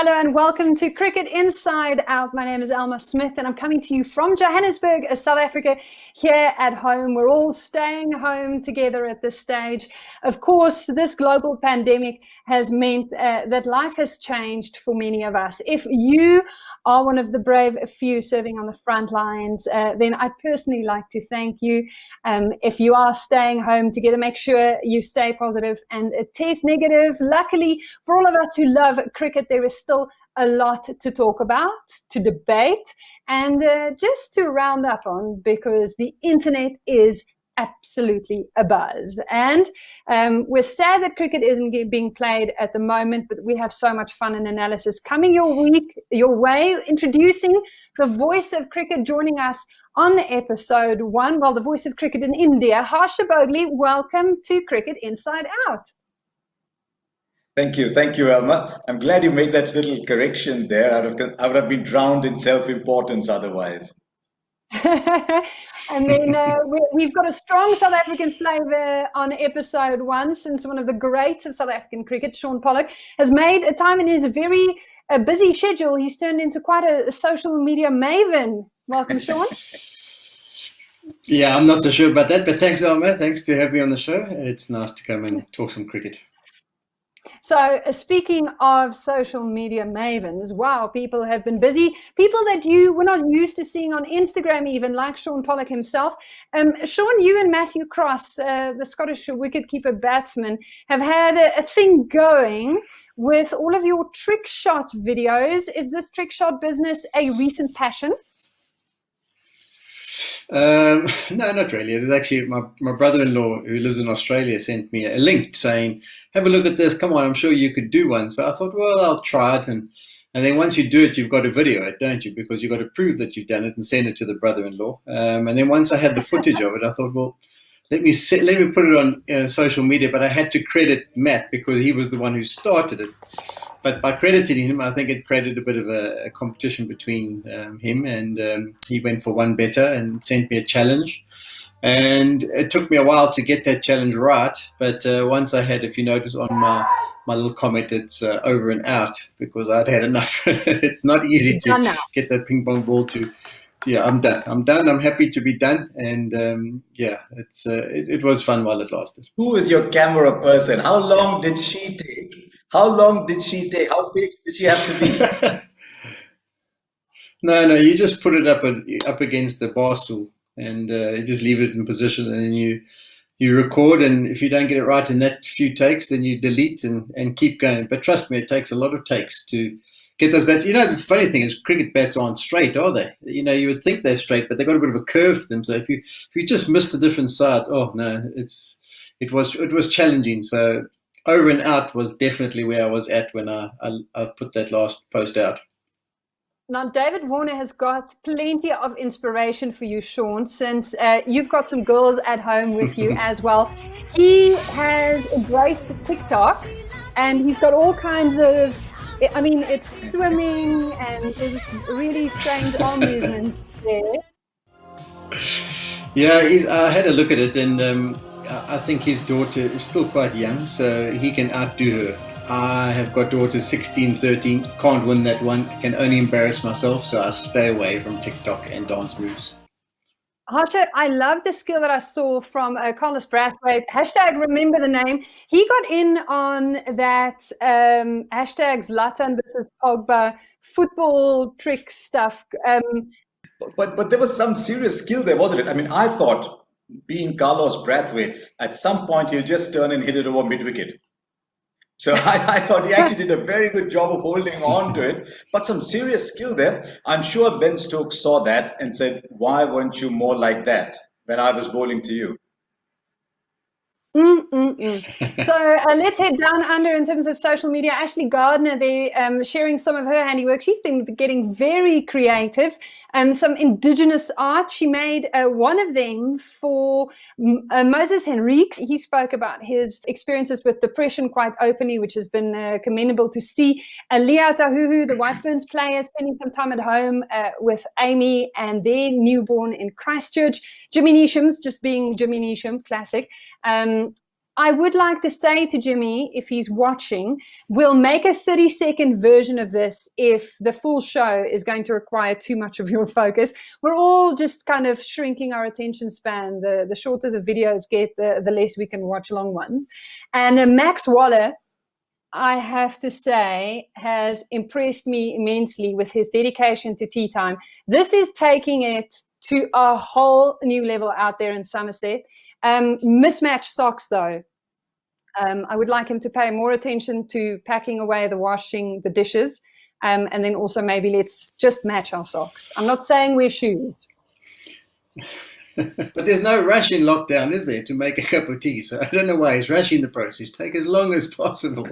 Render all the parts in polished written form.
Hello and welcome to Cricket Inside Out. My name is Elma Smit and I'm coming to you from Johannesburg, South Africa, here at home. We're all staying home together at this stage. Of course, this global pandemic has meant that life has changed for many of us. If you are one of the brave few serving on the front lines, then I'd personally like to thank you. If you are staying home together, make sure you stay positive and test negative. Luckily, for all of us who love cricket, there is still a lot to talk about, to debate, and just to round up on, because the internet is absolutely abuzz. And we're sad that cricket isn't being played at the moment, but we have so much fun and analysis coming your way, introducing the voice of cricket joining us on episode 1, well, the voice of cricket in India, Harsha. Bhogle, welcome to Cricket Inside Out. Thank you, Elma. I'm glad you made that little correction there. I would have been drowned in self-importance otherwise. And then we've got a strong South African flavour on episode 1, since one of the greats of South African cricket, Shaun Pollock, has made a time in his very busy schedule. He's turned into quite a social media maven. Welcome, Shaun. Yeah, I'm not so sure about that, but thanks, Elma. Thanks to have me on the show. It's nice to come and talk some cricket. So speaking of social media mavens, wow, people have been busy. People that you were not used to seeing on Instagram even, like Shaun Pollock himself. Shaun, you and Matthew Cross, the Scottish wicketkeeper batsman, have had a thing going with all of your trick shot videos. Is this trick shot business a recent passion? No, not really. It was actually my brother-in-law, who lives in Australia, sent me a link saying, have a look at this. Come on, I'm sure you could do one. So I thought, well, I'll try it. And then once you do it, you've got to video it, don't you? Because you've got to prove that you've done it and send it to the brother-in-law. And then once I had the footage of it, I thought, well, let me put it on social media. But I had to credit Matt because he was the one who started it. But by crediting him, I think it created a bit of a competition between him, and he went for one better and sent me a challenge. And it took me a while to get that challenge right. But once I had, if you notice on my little comment, it's over and out because I'd had enough. It's not easy to get that ping pong ball to. Yeah, I'm done. I'm happy to be done. And it was fun while it lasted. Who is your camera person? How long did she take? How big did she have to be? No, you just put it up against the bar stool and you just leave it in position, and then you record. And if you don't get it right in that few takes, then you delete and keep going. But trust me, it takes a lot of takes to get those bats. You know, the funny thing is cricket bats aren't straight, are they? You know, you would think they're straight, but they've got a bit of a curve to them. So if you just miss the different sides, oh no, it was challenging. So over and out was definitely where I was at when I put that last post out. Now, David Warner has got plenty of inspiration for you, Shaun, since you've got some girls at home with you as well. He has embraced TikTok, and he's got all kinds of, I mean, it's swimming, and there's really strange arm movements there. Yeah, I had a look at it, and I think his daughter is still quite young, so he can outdo her. I have got daughters 16, 13, can't win that one, can only embarrass myself, so I stay away from TikTok and dance moves. Harsha, I love the skill that I saw from Carlos Brathwaite. Hashtag remember the name. He got in on that hashtag Zlatan versus Pogba football trick stuff. But there was some serious skill there, wasn't it? I mean, I thought, being Carlos Brathwaite, at some point he'll just turn and hit it over mid-wicket. So I thought he actually did a very good job of holding on to it, but some serious skill there. I'm sure Ben Stokes saw that and said, why weren't you more like that when I was bowling to you? So let's head down under in terms of social media. Ashley Gardner there sharing some of her handiwork. She's been getting very creative. Some indigenous art. She made one of them for Moses Henriques. He spoke about his experiences with depression quite openly, which has been commendable to see. Leah Tahuhu, the White Ferns player, spending some time at home with Amy and their newborn in Christchurch. Jimmy Neesham's just being Jimmy Neesham, classic. I would like to say to Jimmy, if he's watching, we'll make a 30-second version of this if the full show is going to require too much of your focus. We're all just kind of shrinking our attention span. The shorter the videos get, the less we can watch long ones. And Max Waller, I have to say, has impressed me immensely with his dedication to tea time. This is taking it to a whole new level out there in Somerset. Mismatched socks, though. I would like him to pay more attention to packing away the washing, the dishes, and then also maybe let's just match our socks. I'm not saying wear shoes. But there's no rush in lockdown, is there, to make a cup of tea? So I don't know why he's rushing the process. Take as long as possible.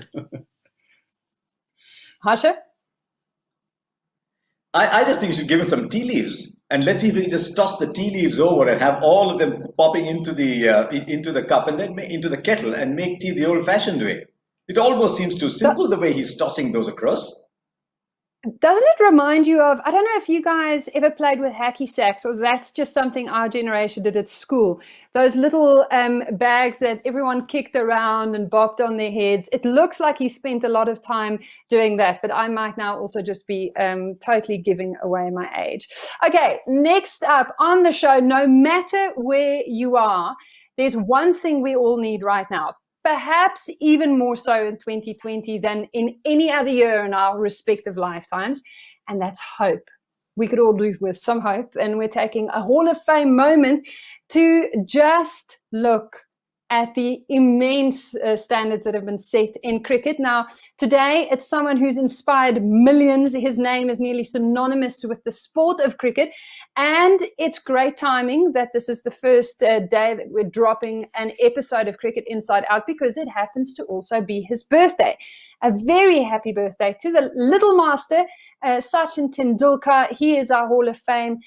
Harsha? I just think you should give him some tea leaves, and let's see if we can just toss the tea leaves over and have all of them popping into the cup and then into the kettle and make tea the old-fashioned way. It almost seems too simple the way he's tossing those across. Doesn't it remind you of, I don't know if you guys ever played with hacky sacks, or that's just something our generation did at school. Those little bags that everyone kicked around and bopped on their heads. It looks like he spent a lot of time doing that, but I might now also just be totally giving away my age. Okay, next up on the show, no matter where you are, there's one thing we all need right now. Perhaps even more so in 2020 than in any other year in our respective lifetimes, and that's hope. We could all do with some hope, and we're taking a Hall of Fame moment to just look at the immense standards that have been set in cricket. Now, today, it's someone who's inspired millions. His name is nearly synonymous with the sport of cricket, and it's great timing that this is the first day that we're dropping an episode of Cricket Inside Out, because it happens to also be his birthday. A very happy birthday to the little master, Sachin Tendulkar. He is our Hall of Fame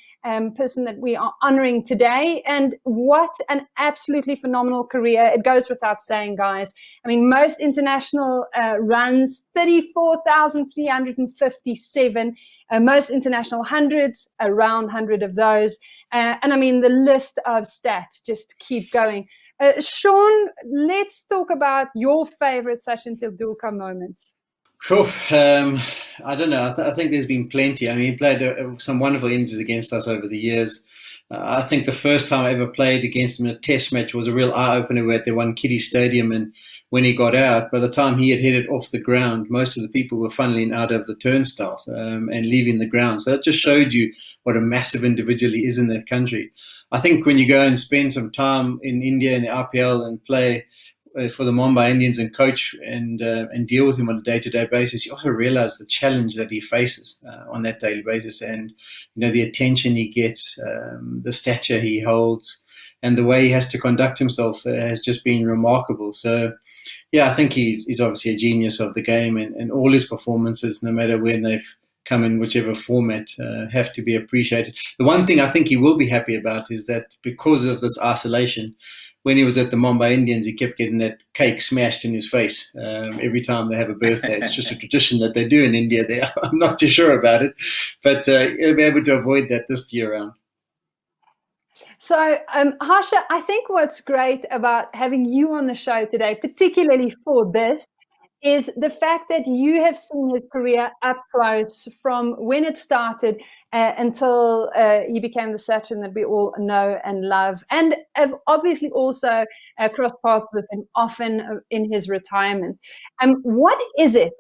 person that we are honoring today. And what an absolutely phenomenal career. It goes without saying, guys. I mean, most international runs, 34,357. Most international hundreds, around 100 of those. And I mean, the list of stats just keep going. Shaun, let's talk about your favorite Sachin Tendulkar moments. Sure. I don't know. I think there's been plenty. I mean, he played some wonderful innings against us over the years. I think the first time I ever played against him in a test match was a real eye-opener. We at the one Kitty Stadium, and when he got out, by the time he had hit it off the ground, most of the people were funneling out of the turnstiles and leaving the ground. So that just showed you what a massive individual he is in that country. I think when you go and spend some time in India in the IPL and play for the Mumbai Indians and coach and deal with him on a day-to-day basis, you also realize the challenge that he faces on that daily basis, and the attention he gets, the stature he holds, and the way he has to conduct himself has just been remarkable. So, yeah, I think he's obviously a genius of the game, and all his performances, no matter when they've come in whichever format, have to be appreciated. The one thing I think he will be happy about is that because of this isolation, when he was at the Mumbai Indians, he kept getting that cake smashed in his face every time they have a birthday. It's just a tradition that they do in India there. I'm not too sure about it, but he'll be able to avoid that this year round. So, Harsha, I think what's great about having you on the show today, particularly for this, is the fact that you have seen his career up close from when it started until he became the Sachin that we all know and love, and have obviously also crossed paths with him often in his retirement. What is it?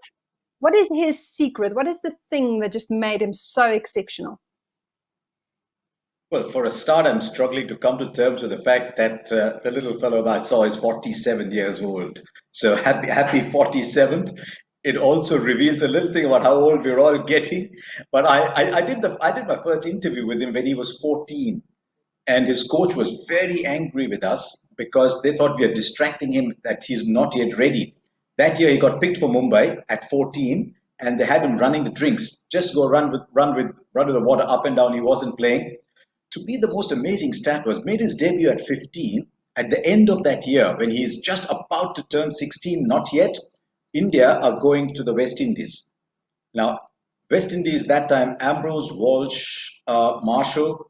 What is his secret? What is the thing that just made him so exceptional? Well, for a start, I'm struggling to come to terms with the fact that the little fellow that I saw is 47 years old. So happy 47th. It also reveals a little thing about how old we're all getting. But I did my first interview with him when he was 14, and his coach was very angry with us because they thought we were distracting him, that he's not yet ready. That year, he got picked for Mumbai at 14, and they had him running the drinks. Just go run with the water up and down. He wasn't playing. To me, the most amazing stat was made his debut at 15. At the end of that year, when he's just about to turn 16, not yet, India are going to the West Indies. Now, West Indies that time, Ambrose, Walsh, Marshall,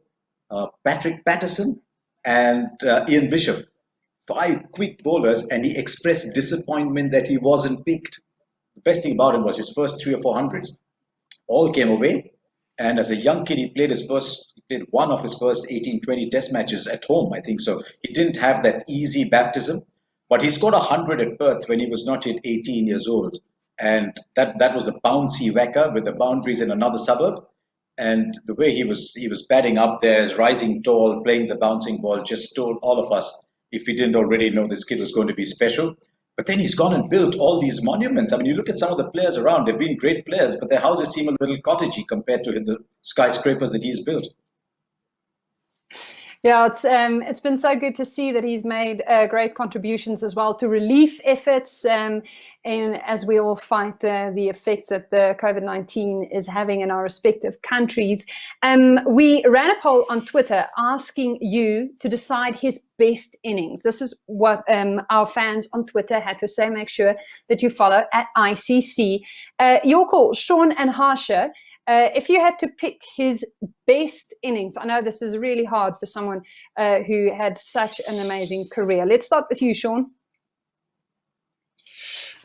Patrick Patterson, and Ian Bishop. 5 quick bowlers, and he expressed disappointment that he wasn't picked. The best thing about him was his first 3 or 4 hundreds all came away. And as a young kid, he played one of his first 18, 20 test matches at home, I think so. He didn't have that easy baptism, but he scored 100 at Perth when he was not yet 18 years old. And that was the bouncy whacker with the boundaries in another suburb. And the way he was batting up there, rising tall, playing the bouncing ball, just told all of us, if we didn't already know, this kid was going to be special. But then he's gone and built all these monuments. I mean, you look at some of the players around, they've been great players, but their houses seem a little cottagey compared to the skyscrapers that he's built. Yeah, it's been so good to see that he's made great contributions as well to relief efforts, and as we all fight the effects that the COVID-19 is having in our respective countries. We ran a poll on Twitter asking you to decide his best innings. This is what our fans on Twitter had to say. Make sure that you follow at ICC. Your call, Shaun and Harsha. If you had to pick his best innings, I know this is really hard for someone who had such an amazing career. Let's start with you, Shaun.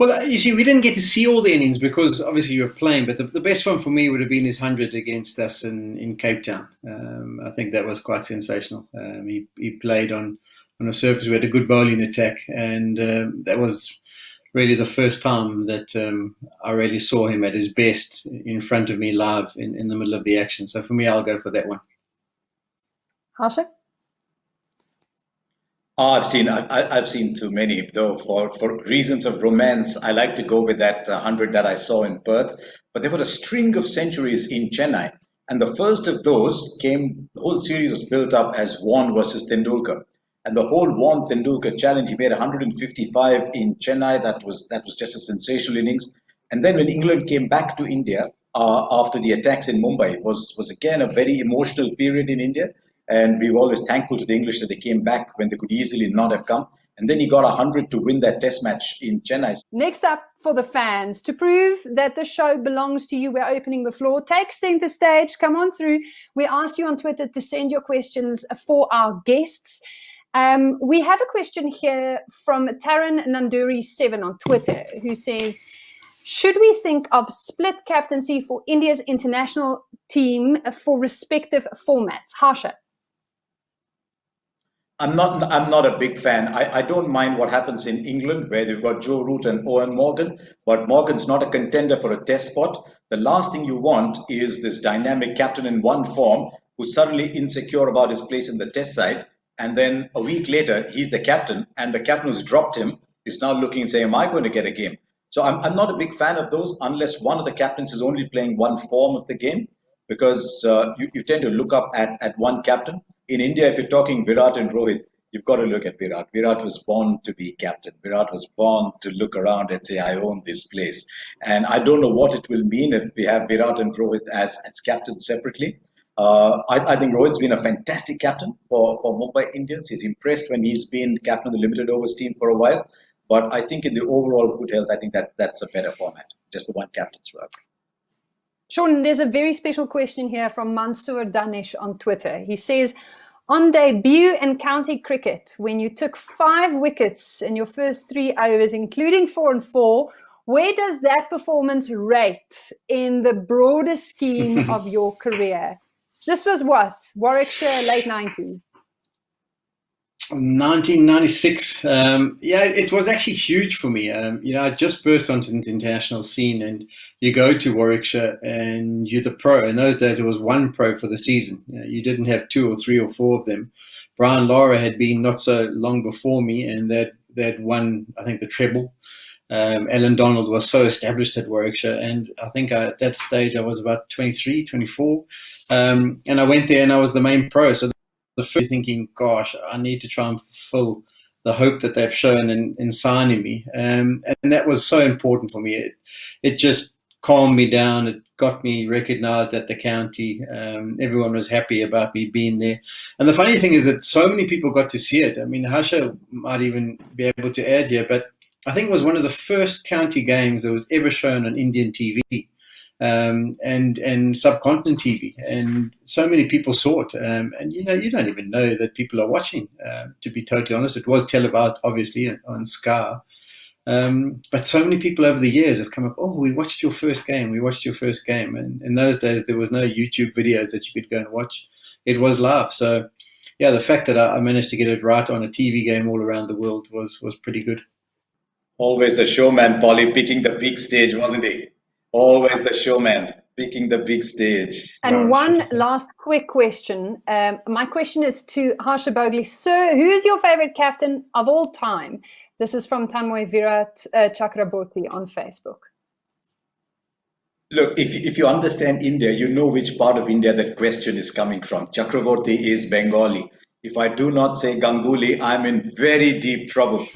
Well, you see, we didn't get to see all the innings because obviously you were playing, but the best one for me would have been his 100 against us in Cape Town. I think that was quite sensational. He played on a surface. We had a good bowling attack, and that was really the first time that I really saw him at his best in front of me live in the middle of the action. So for me, I'll go for that one. Harsha? I've seen too many, though. For reasons of romance, I like to go with that 100 that I saw in Perth. But there were a string of centuries in Chennai, and the first of those came. The whole series was built up as Vaughan versus Tendulkar. And the whole Vaughan Tendulkar challenge, he made 155 in Chennai. That was just a sensational innings. And then when England came back to India after the attacks in Mumbai, it was again a very emotional period in India. And we were always thankful to the English that they came back when they could easily not have come. And then he got 100 to win that test match in Chennai. Next up for the fans, to prove that the show belongs to you, we're opening the floor. Take center stage, come on through. We asked you on Twitter to send your questions for our guests. We have a question here from Taran Nanduri7 on Twitter, who says, should we think of split captaincy for India's international team for respective formats? Harsha? I'm not a big fan. I don't mind what happens in England, where they've got Joe Root and Owen Morgan, but Morgan's not a contender for a test spot. The last thing you want is this dynamic captain in one form who's suddenly insecure about his place in the test side. And then a week later, he's the captain, and the captain who's dropped him is now looking and saying, am I going to get a game? So I'm not a big fan of those unless one of the captains is only playing one form of the game, because you tend to look up at one captain. In India, if you're talking Virat and Rohit, you've got to look at Virat. Virat was born to be captain. Virat was born to look around and say, I own this place. And I don't know what it will mean if we have Virat and Rohit as captains separately. I think Rohit's been a fantastic captain for Mumbai Indians. He's impressed when he's been captain of the limited overs team for a while. But I think in the overall good health, I think that's a better format, just the one captain's work. Shaun, there's a very special question here from Mansoor Danish on Twitter. He says, on debut in county cricket, when you took 5 wickets in your first 3 overs, including 4 and 4, where does that performance rate in the broader scheme of your career? This was what? Warwickshire, late 90s? 1996. Yeah, it was actually huge for me. I just burst onto the international scene, and you go to Warwickshire and you're the pro. In those days, there was one pro for the season. You didn't have 2 or 3 or 4 of them. Brian Lara had been not so long before me, and they'd won, I think, the treble. Alan Donald was so established at Warwickshire, and I think at that stage I was about 23, 24. And I went there and I was the main pro. So the first thinking, gosh, I need to try and fulfill the hope that they've shown in signing me. And that was so important for me. It just calmed me down. It got me recognised at the county. Everyone was happy about me being there. And the funny thing is that so many people got to see it. I mean, Harsha might even be able to add here, but I think it was one of the first county games that was ever shown on Indian TV. and subcontinent TV, and so many people saw it. And you don't even know that people are watching. To be totally honest, it was televised, obviously, on Sky. But so many people over the years have come up, oh, we watched your first game. We watched your first game. And in those days, there was no YouTube videos that you could go and watch. It was live. So, yeah, the fact that I managed to get it right on a TV game all around the world was pretty good. Always the showman, Polly, picking the big stage, wasn't he? Always the showman, picking the big stage. And one last quick question. My question is to Harsha Bhogle. Sir, who is your favorite captain of all time? This is from Tanmoy Virat Chakraborty on Facebook. Look, if you understand India, you know which part of India that question is coming from. Chakraborty is Bengali. If I do not say Ganguly, I'm in very deep trouble.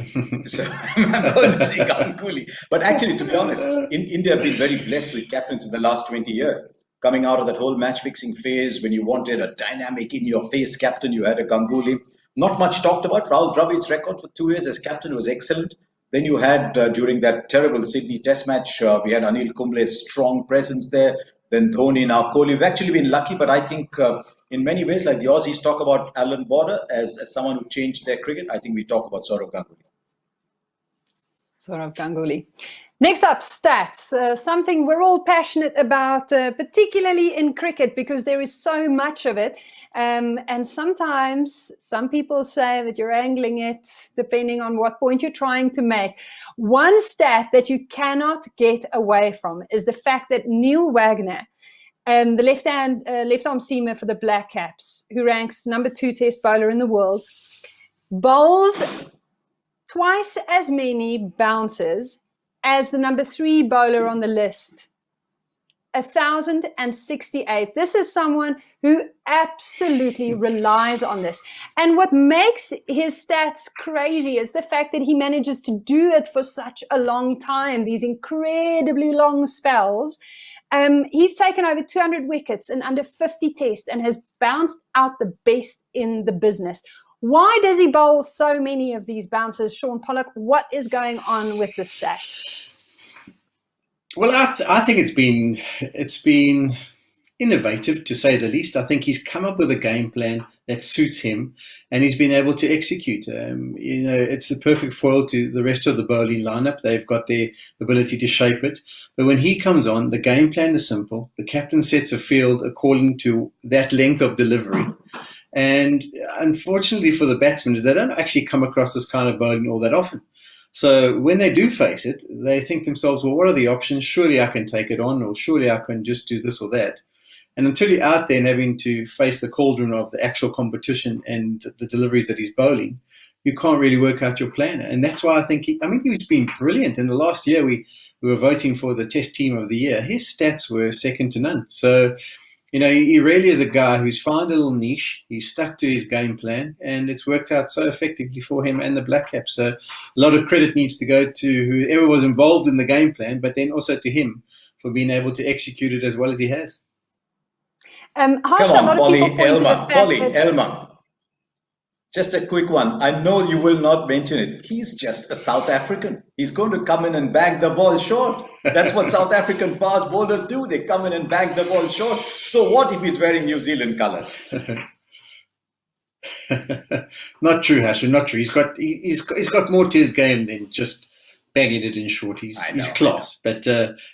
So I'm going to say Ganguly. But actually, to be honest, in India have been very blessed with captains in the last 20 years. Coming out of that whole match fixing phase, when you wanted a dynamic, in your face captain, you had a Ganguly. Not much talked about. Rahul Dravid's record for 2 years as captain was excellent. Then you had, during that terrible Sydney Test match, we had Anil Kumble's strong presence there. Then Dhoni, now Kohli. We've actually been lucky, but I think in many ways, like the Aussies talk about Alan Border as someone who changed their cricket, I think we talk about Sourav Ganguly. Sourav Ganguly. Next up, stats. Something we're all passionate about, particularly in cricket, because there is so much of it. And sometimes some people say that you're angling it, depending on what point you're trying to make. One stat that you cannot get away from is the fact that Neil Wagner, the left-arm seamer for the Black Caps, who ranks number 2 test bowler in the world, bowls twice as many bounces as the number 3 bowler on the list. 1,068. This is someone who absolutely relies on this. And what makes his stats crazy is the fact that he manages to do it for such a long time, these incredibly long spells. He's taken over 200 wickets in under 50 tests and has bounced out the best in the business. Why does he bowl so many of these bounces? Shaun Pollock, what is going on with the stat? Well, I think it's been innovative, to say the least. I think he's come up with a game plan that suits him, and he's been able to execute. It's the perfect foil to the rest of the bowling lineup. They've got their ability to shape it. But when he comes on, the game plan is simple. The captain sets a field according to that length of delivery. And unfortunately for the batsmen, is they don't actually come across this kind of bowling all that often. So when they do face it, they think themselves, well, what are the options? Surely I can take it on, or surely I can just do this or that. And until you're out there and having to face the cauldron of the actual competition and the deliveries that he's bowling, you can't really work out your plan. And that's why I think he's been brilliant. In the last year, we were voting for the Test Team of the Year. His stats were second to none. So, he really is a guy who's found a little niche. He's stuck to his game plan, and it's worked out so effectively for him and the Black Caps. So a lot of credit needs to go to whoever was involved in the game plan, but then also to him for being able to execute it as well as he has. Harsha, come on, Polly, Elma. Just a quick one. I know you will not mention it. He's just a South African. He's going to come in and bang the ball short. That's what South African fast bowlers do. They come in and bang the ball short. So what if he's wearing New Zealand colours? Not true, Harsha. Not true. He's got more to his game than just banging it in short. He's class. But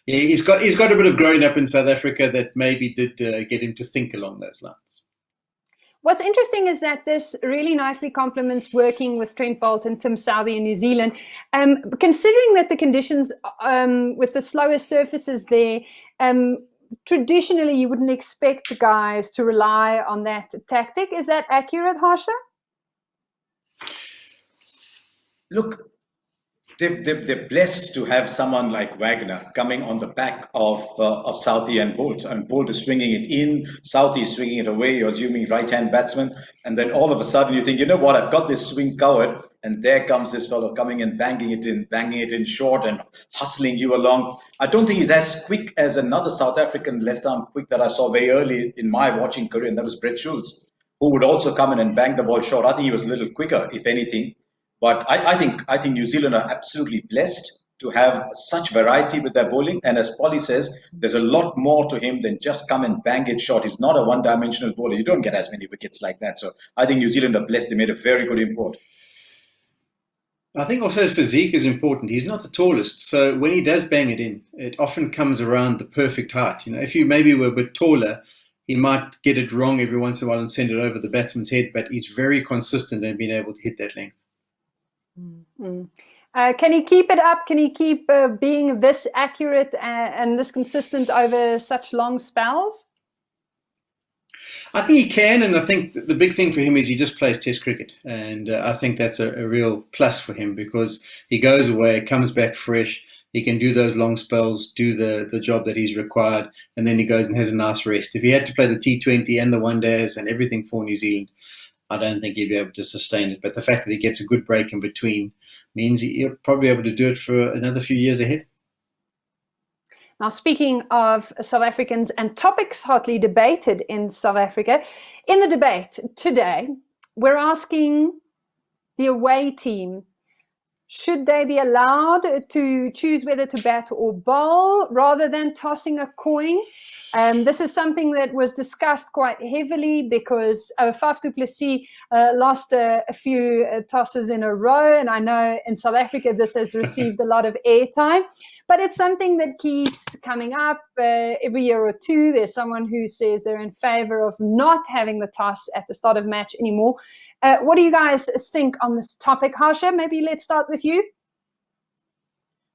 he's got a bit of growing up in South Africa that maybe did get him to think along those lines. What's interesting is that this really nicely complements working with Trent Boult and Tim Southee in New Zealand. Considering that the conditions with the slower surfaces there, traditionally you wouldn't expect guys to rely on that tactic. Is that accurate, Harsha? Look, they're blessed to have someone like Wagner coming on the back of Southee and Boult. And Boult is swinging it in, Southee is swinging it away, you're assuming right-hand batsman. And then all of a sudden you think, you know what, I've got this swing covered. And there comes this fellow coming and banging it in short and hustling you along. I don't think he's as quick as another South African left-arm quick that I saw very early in my watching career, and that was Brett Schulz, who would also come in and bang the ball short. I think he was a little quicker, if anything. But I think New Zealand are absolutely blessed to have such variety with their bowling. And as Polly says, there's a lot more to him than just come and bang it short. He's not a one-dimensional bowler. You don't get as many wickets like that. So I think New Zealand are blessed. They made a very good import. I think also his physique is important. He's not the tallest, so when he does bang it in, it often comes around the perfect height. If you maybe were a bit taller, he might get it wrong every once in a while and send it over the batsman's head, but he's very consistent in being able to hit that length. Mm-hmm. Can he keep it up? Can he keep being this accurate and this consistent over such long spells? I think he can, and I think the big thing for him is he just plays Test cricket, and I think that's a real plus for him because he goes away, comes back fresh, he can do those long spells, do the job that he's required, and then he goes and has a nice rest. If he had to play the T20 and the one days and everything for New Zealand, I don't think he'd be able to sustain it. But the fact that he gets a good break in between means he'll probably be able to do it for another few years ahead. Now, speaking of South Africans and topics hotly debated in South Africa, in the debate today, we're asking the away team, should they be allowed to choose whether to bat or bowl rather than tossing a coin? This is something that was discussed quite heavily because Faf du Plessis lost a few tosses in a row. And I know in South Africa, this has received a lot of airtime. But it's something that keeps coming up every year or two. There's someone who says they're in favor of not having the toss at the start of match anymore. What do you guys think on this topic? Harsha, maybe let's start with you.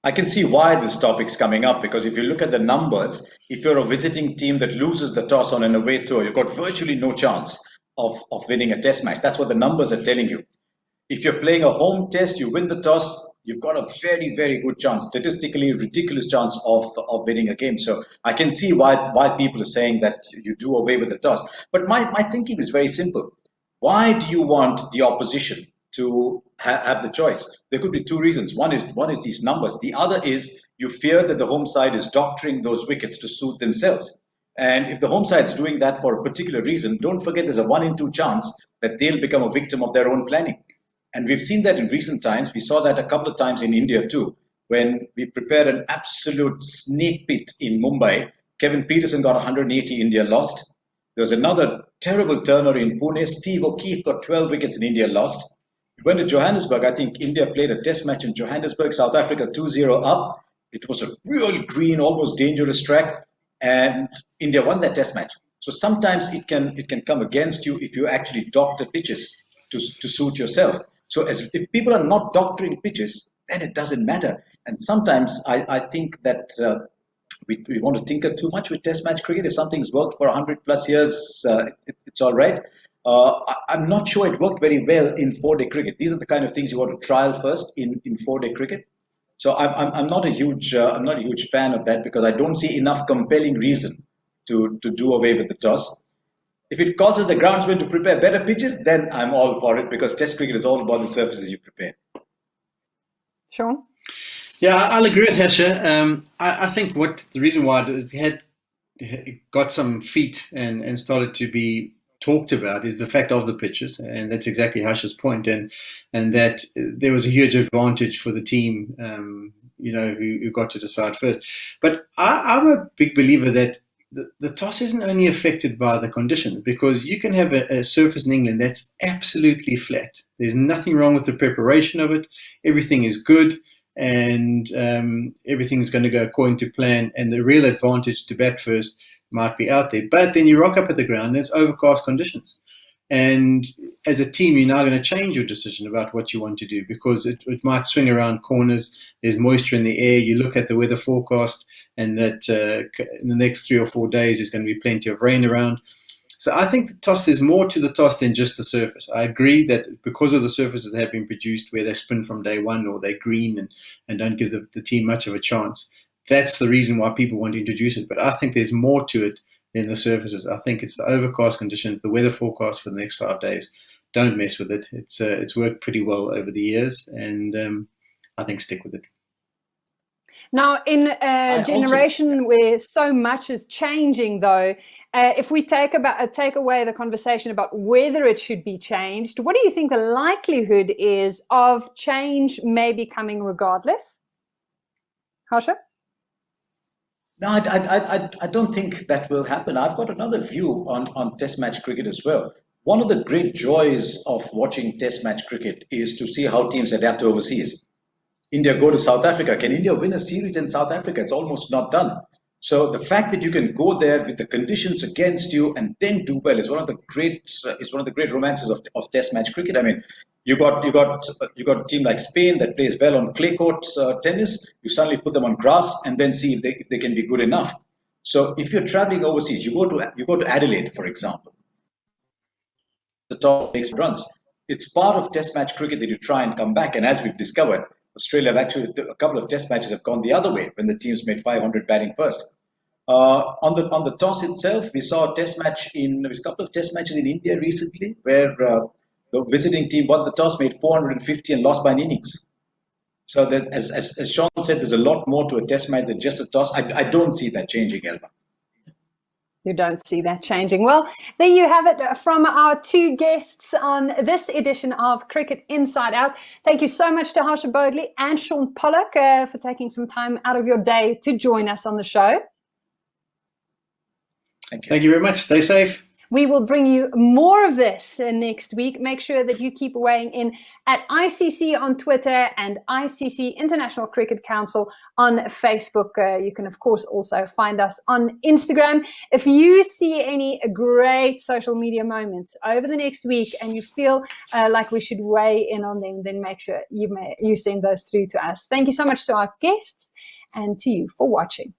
I can see why this topic's coming up, because if you look at the numbers, if you're a visiting team that loses the toss on an away tour, you've got virtually no chance of winning a test match. That's what the numbers are telling you. If you're playing a home test, you win the toss, you've got a very, very good chance, statistically ridiculous chance of winning a game. So I can see why people are saying that you do away with the toss. But my thinking is very simple. Why do you want the opposition to have the choice? There could be two reasons. One is these numbers. The other is you fear that the home side is doctoring those wickets to suit themselves. And if the home side's doing that for a particular reason, don't forget there's a 1 in 2 chance that they'll become a victim of their own planning. And we've seen that in recent times. We saw that a couple of times in India too, when we prepared an absolute snake pit in Mumbai. Kevin Peterson got 180, India lost. There was another terrible turner in Pune. Steve O'Keefe got 12 wickets and India lost. We went to Johannesburg. I think India played a test match in Johannesburg, South Africa 2-0 up. It was a real green, almost dangerous track, and India won that test match. So sometimes it can come against you if you actually doctor pitches to suit yourself. So if people are not doctoring pitches, then it doesn't matter. And sometimes I think that we want to tinker too much with test match cricket. If something's worked for 100 plus years, it's all right. I'm not sure it worked very well in 4-day cricket. These are the kind of things you want to trial first in 4-day cricket. So I'm not a huge fan of that, because I don't see enough compelling reason to do away with the toss. If it causes the groundsman to prepare better pitches, then I'm all for it, because Test cricket is all about the surfaces you prepare. Shaun? Yeah, I'll agree with Harsha. I think the reason why it had got some feet and started to be talked about is the fact of the pitches, and that's exactly Harsha's point, and that there was a huge advantage for the team, who got to decide first. But I'm a big believer that the toss isn't only affected by the conditions, because you can have a surface in England that's absolutely flat. There's nothing wrong with the preparation of it. Everything is good, and everything is going to go according to plan, and the real advantage to bat first might be out there. But then you rock up at the ground and it's overcast conditions. And as a team, you're now going to change your decision about what you want to do, because it might swing around corners. There's moisture in the air. You look at the weather forecast, and that in the next 3 or 4 days, there's going to be plenty of rain around. So I think the toss, there's more to the toss than just the surface. I agree that because of the surfaces that have been produced, where they spin from day one, or they're green and don't give the team much of a chance, that's the reason why people want to introduce it. But I think there's more to it than the surfaces. I think it's the overcast conditions, the weather forecast for the next 5 days. Don't mess with it. It's worked pretty well over the years, and I think stick with it. Now, in a generation where so much is changing, though, if we take away the conversation about whether it should be changed, what do you think the likelihood is of change maybe coming regardless? Harsha? No, I don't think that will happen. I've got another view on Test match cricket as well. One of the great joys of watching Test match cricket is to see how teams adapt overseas. India go to South Africa. Can India win a series in South Africa? It's almost not done. So the fact that you can go there with the conditions against you and then do well is one of the great romances of Test match cricket. I mean, you got a team like Spain that plays well on clay court tennis. You suddenly put them on grass and then see if they can be good enough. So if you're traveling overseas, you go to Adelaide, for example. The top makes runs. It's part of Test match cricket that you try and come back. And as we've discovered, Australia have actually a couple of Test matches have gone the other way when the teams made 500 batting first. On the toss itself, we saw a couple of Test matches in India recently where the visiting team won the toss, made 450 and lost by an innings. So that, as Shaun said, there's a lot more to a Test match than just a toss. I don't see that changing, Elma. You don't see that changing. Well, there you have it from our two guests on this edition of Cricket Inside Out. Thank you so much to Harsha Bhogle and Shaun Pollock for taking some time out of your day to join us on the show. Thank you. Thank you very much. Stay safe. We will bring you more of this next week. Make sure that you keep weighing in at ICC on Twitter and ICC International Cricket Council on Facebook. You can, of course, also find us on Instagram. If you see any great social media moments over the next week and you feel like we should weigh in on them, then make sure you send those through to us. Thank you so much to our guests and to you for watching.